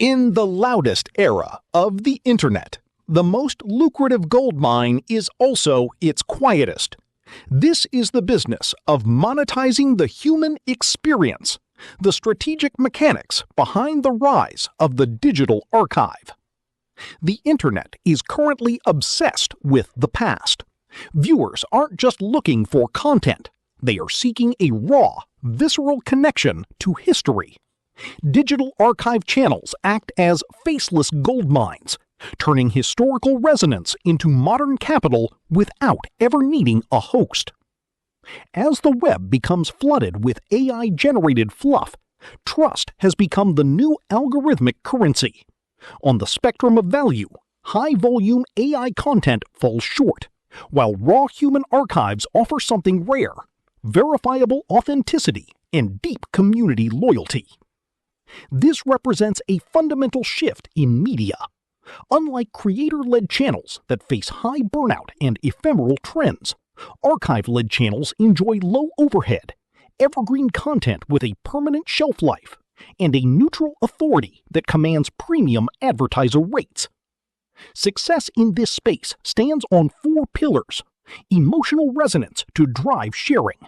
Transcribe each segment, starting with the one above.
In the loudest era of the internet, the most lucrative gold mine is also its quietest. This is the business of monetizing the human experience, the strategic mechanics behind the rise of the digital archive. The internet is currently obsessed with the past. Viewers aren't just looking for content, they are seeking a raw, visceral connection to history. Digital archive channels act as faceless gold mines, turning historical resonance into modern capital without ever needing a host. As the web becomes flooded with AI-generated fluff, trust has become the new algorithmic currency. On the spectrum of value, high-volume AI content falls short, while raw human archives offer something rare: verifiable authenticity and deep community loyalty. This represents a fundamental shift in media. Unlike creator-led channels that face high burnout and ephemeral trends, archive-led channels enjoy low overhead, evergreen content with a permanent shelf life, and a neutral authority that commands premium advertiser rates. Success in this space stands on 4 pillars: emotional resonance to drive sharing,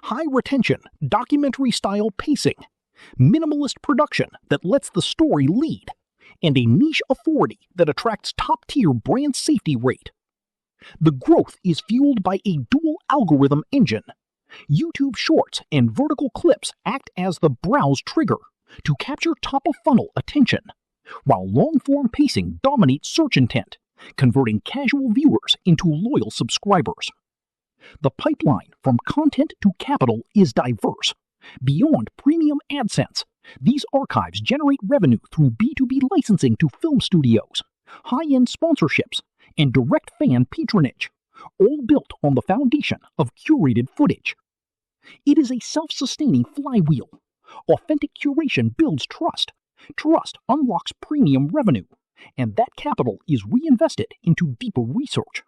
high retention, documentary-style pacing, minimalist production that lets the story lead, and a niche authority that attracts top-tier brand safety rate. The growth is fueled by a dual algorithm engine. YouTube Shorts and vertical clips act as the browse trigger to capture top-of-funnel attention, while long-form pacing dominates search intent, converting casual viewers into loyal subscribers. The pipeline from content to capital is diverse. Beyond premium AdSense, these archives generate revenue through B2B licensing to film studios, high-end sponsorships, and direct fan patronage, all built on the foundation of curated footage. It is a self-sustaining flywheel. Authentic curation builds trust. Trust unlocks premium revenue, and that capital is reinvested into deeper research.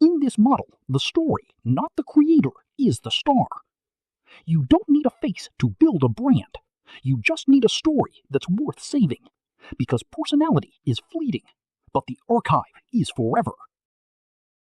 In this model, the story, not the creator, is the star. You don't need a face to build a brand. You just need a story that's worth saving. Because personality is fleeting, but the archive is forever.